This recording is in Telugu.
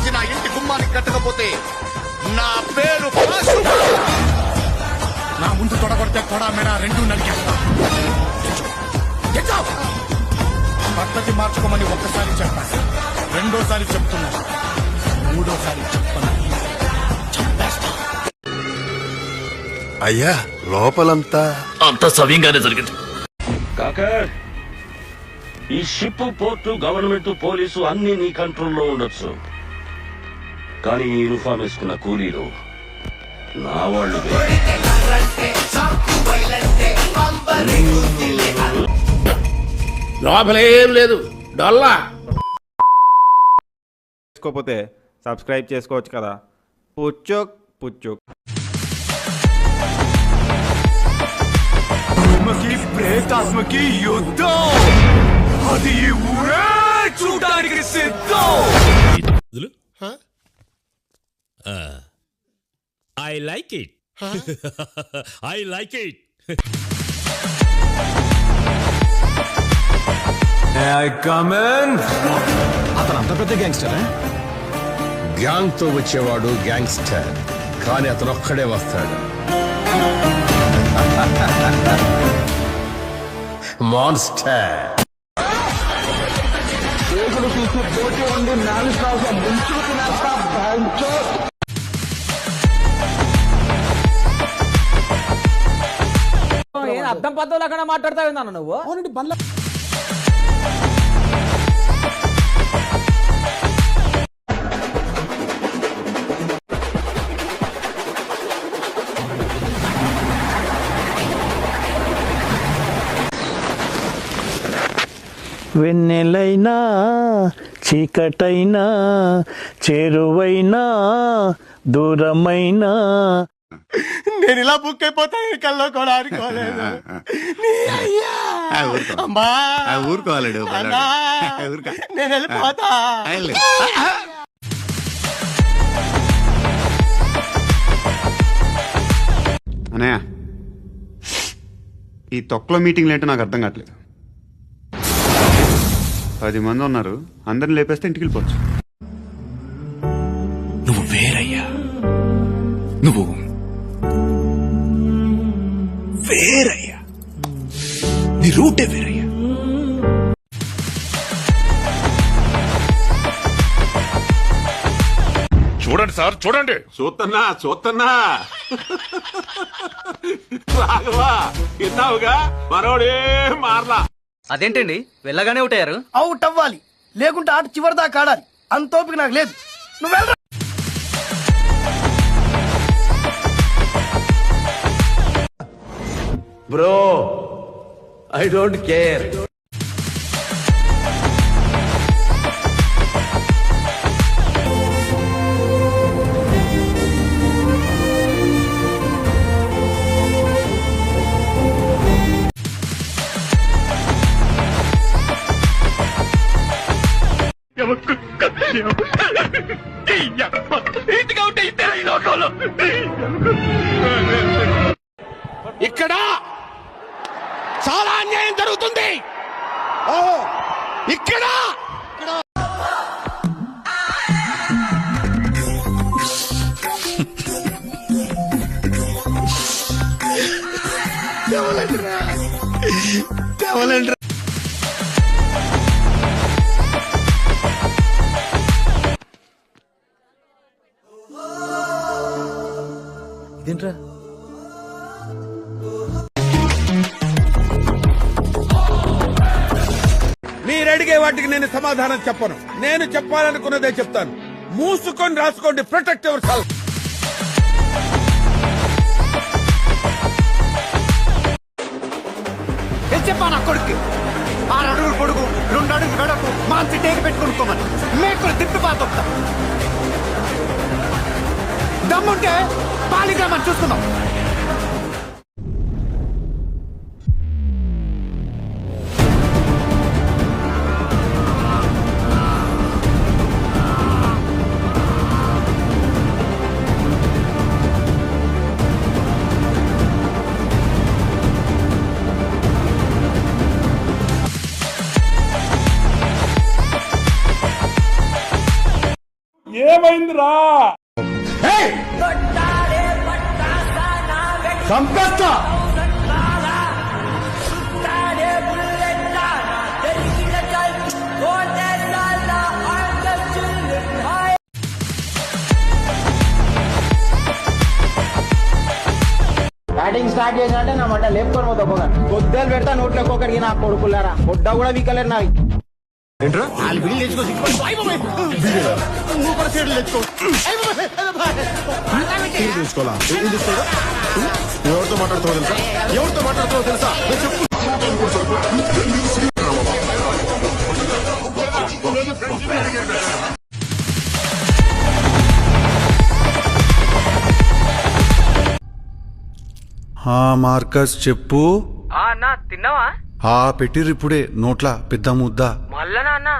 తీసుకొచ్చి నా ఇంటి గుమ్మానికి కట్టకపోతే నా పేరు నా ముందు తొడగొడితే తొడ మెడ రెండు నరికేస్తా. పద్ధతి మార్చుకోమని ఒక్కసారి చెప్పాను, రెండోసారి చెప్తున్నా, మూడోసారి చెప్పను. అయ్యా లోపలంతా అంతా సవ్యంగానే జరిగింది. కాకర్, ఈ షిప్, పోర్టు, గవర్నమెంట్, పోలీసు అన్ని నీ కంట్రోల్లో ఉండొచ్చు, కానీ ఈ యూనిఫామ్ వేసుకున్న కూలీలు నా వాళ్ళు. లోపలేం లేదు డొల్లా. చేసుకోకపోతే సబ్స్క్రైబ్ చేసుకోవచ్చు కదా. పుచ్చుక్ పుచ్చుక్. ప్రేతాత్మకి యుద్ధం, అది ఈ ఊరే చూడడానికి సిద్ధం. I like it, I like it. అతను అంత పెద్ద గ్యాంగ్స్టర్. గ్యాంగ్ తో వచ్చేవాడు గ్యాంగ్స్టర్, కానీ అతను ఒక్కడే వస్తాడు. మాన్స్టర్. అర్థం పద్ధతులు అక్కడ మాట్లాడతావు నాన్న నువ్వు. వెన్నెలైనా చీకటైనా చేరువైనా దూరమైనా నేను ఇలా బుక్ అయిపోతాను కల్లో కూడా అనుకోలేదు. ఊరుకోవాలడు. నేను వెళ్ళిపోతా. అన్నయ్య, ఈ తొక్కలో మీటింగ్లు ఏంటో నాకు అర్థం కావట్లేదు. 10 మంది ఉన్నారు, అందరిని లేపేస్తే ఇంటికి వెళ్ళిపోవచ్చు. నువ్వు వేరయ్యా, నువ్వు వేరయ్యా, నీ రూటే వేరయ్యా. చూడండి సార్, చూడండి. చూస్తున్నా రాఘవా, విన్నావుగా మనోడే మారలా. అదేంటండి వెళ్ళగానే అవుట్ అయ్యారు? అవుట్ అవ్వాలి, లేకుంటే ఆట చివరి దాకా ఆడాలి. అంత ఓపిక నాకు లేదు. నువ్వు వెళ్ళరా. Bro, I don't care. ఇక్కడ చాలా అన్యాయం జరుగుతుంది. ఇక్కడ ఇదేంట్రా? మీరు అడిగే వాటికి నేను సమాధానం చెప్పను. నేను చెప్పాలనుకున్నదే చెప్తాను. మూసుకొని రాసుకోండి. Protect your self. చెప్పా నా కొడుకు 6 అడుగులు పొడుగు 2 అడుగులు వెడకు మాంచి టేకి పెట్టుకునుకోమని మేకులు తిప్పి పాతొస్తా. దమ్ముంటే పాలిగ్రామని చూసుకుందాం. ఏమైందిరా? చంపేస్తా. బ్యాటింగ్ స్టార్ట్ చేసినట్టే నా మాట లేపుకొని పోతా పోగా కొద్దిలు పెడతా నోట్లో ఒక్కొక్కడికి నా కొడుకులారా పొడ్డ కూడా వీకలేరు నావి. ఎవరితో మాట్లాడుతావో తెలుసా? ఎవరితో మాట్లాడుతావో తెలుసా? చెప్పు. మార్కస్ చెప్పు. అన్నా తిన్నావా? పెట్టిర్రు ఇప్పుడే నోట్ల పెద్ద ముద్ద. మళ్ళా అన్నా